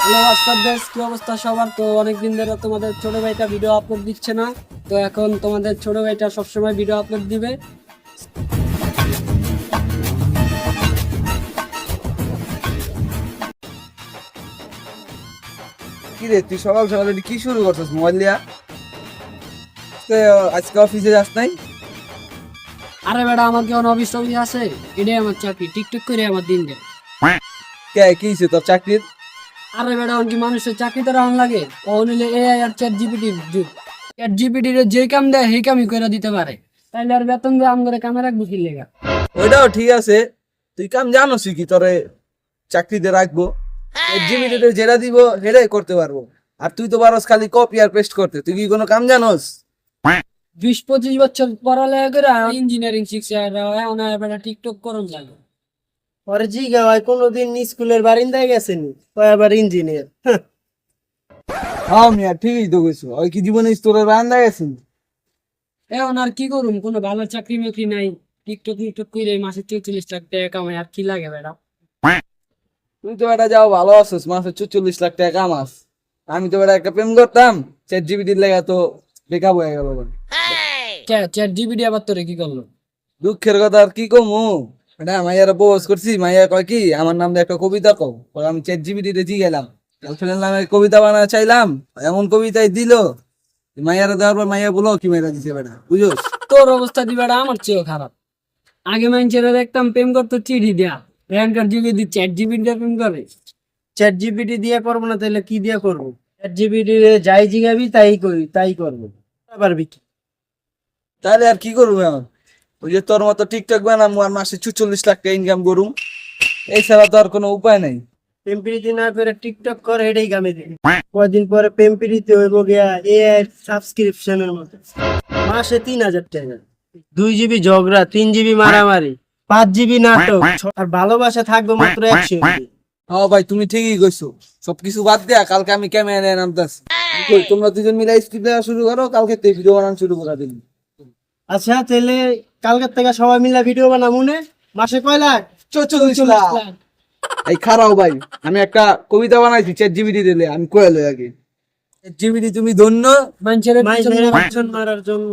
Hello WhatsApp guys, কি অবস্থা সবার? তো অনেকদিন ধরে তোমাদের ছোট ভাইটা ভিডিও আপলোড দিচ্ছে না। তো এখন তোমাদের ছোট ভাইটা সবসময় ভিডিও আপলোড দিবে। কি রে, তুই সকাল সকাল এটা কি শুরু করছিস মোবাইল দিয়া? আজকে অফিসে যাস নাই? আরে বেটা, আমার কি অফিস টফিস আছে? এটাই আমার চাকরি, টিকটক করে আমার দিন যায়। কে কি হয়েছে তোর চাকরির? আরে বেটা, কি মানুষের চাকরি তো রাখা লাগে? ও নিলে এআই আর চ্যাট জিপিটির যুগ। চ্যাট জিপিটির যে কাম দেয় সেই কামই করে দিতে পারে, তাইলে আর বেতন দিয়ে আম করে কামে রাখবো কি লেগা? ওইটাও ঠিক আছে, তুই কাম জানোস কি তোরে চাকরিতে রাখবো? জিমিটিতে যেটা দিব সেটাই করতে পারবো। আর তুই তো পারস খালি কপি আর পেস্ট করতে, তুই কি কোনো কাম জানোস? 20-25 বছর পড়ালেখা করে ইঞ্জিনিয়ারিং শিখছে, আর এখন আর বেটা টিকটক করুন লাগে। ওর জিগা ভাই কোনোদিন স্কুলের বারিন্দায় গেছেনি, ও আবার ইঞ্জিনিয়ার। হ্যাঁ মিয়া, ঠিকই তো কইছো। ওই কি জীবনে স্টোরে রান্না গেছেন? এখন আর কি করুম, কোনো ভালো চাকরি মাকরি নাই। টিকটক টিকটক করে মাসে 44 লাখ টাকা কামাই, আর কি লাগে বেটা? তুই তো এটা যাও ভালো আছিস, মাসে 44 লাখ টাকা কামাস। আমি তো এটা একটা প্রেম করতাম, চ্যাট জিপিটির লেগা তো বেকার হয়ে গেল। চ্যাট জিপিটি আবার তোরে কি করলো? দুঃখের কথা আর কি কমু, এটা মাইয়ারা প্রপোজ করছি, মাইয়া কয় কি আমার নাম দিয়ে একটা কবিতা কও। পরে আমি চ্যাট জিপিটিতে জি গেলাম, গার্লফ্রেন্ডের নামে কবিতা বানা চাইলাম, এমন কবিতাই দিল। মাইয়ারা দেওয়ার পর মাইয়া বলো কি মেয়েরা দিছে বেটা, বুঝোস? তোর অবস্থা দিবে আমার চেয়েও খারাপ। আগে মানুষের দেখতাম প্রেম করতো চিঠি দেয়া, এখনকার যুগে দি চ্যাট জিপিটি প্রেম করে। চ্যাট জিপিটি দিয়ে করবো না তাহলে কি দিয়ে করবো? চ্যাট জিপিটি যাই জিগাবি তাই করবো। পারবি কি? তাহলে আর কি করবো এখন? ওই যে তোর মতো টিকটক বানাবো আর মাসে 44 লাখ টাকা ইনকাম করুম, এছাড়া তো আর কোনো উপায় নাই। প্রেম প্রীতি না করে টিকটক করে, এটাই কামে দিবি। কয়দিন পরে প্রেম প্রীতি হইব গিয়া এআই সাবস্ক্রিপশনের মতো, মাসে 3000 টাকা, 2 জিবি ঝগড়া, 3 জিবি মারামারি, 5 জিবি নাটক, আর ভালোবাসা থাকবে মাত্র 100 MB। হ্যাঁ ভাই, তুমি ঠিকই কইছো। সবকিছু বাদ দেয়া কালকে আমি ক্যামেরা নিয়ে নামতাছি। তোমরা দুজন মিলে স্ক্রিপ্ট লেখা শুরু করো, কালকে থেকে ভিডিও বানানো শুরু করে দিন। আচ্ছা তাহলে কালকের থেকে সবাই মিলে ভিডিও বানাবো নে। মাসে কয় লাখ? 44 লাখ। এই খারাও ভাই, আমি একটা কবিতা বানাইছি চ্যাট জিপিটি দিলে, আমি কয়ে লই আগে। চ্যাট জিপিটি তুমি ধন্য। মানুষের মাইজন মারার জন্য।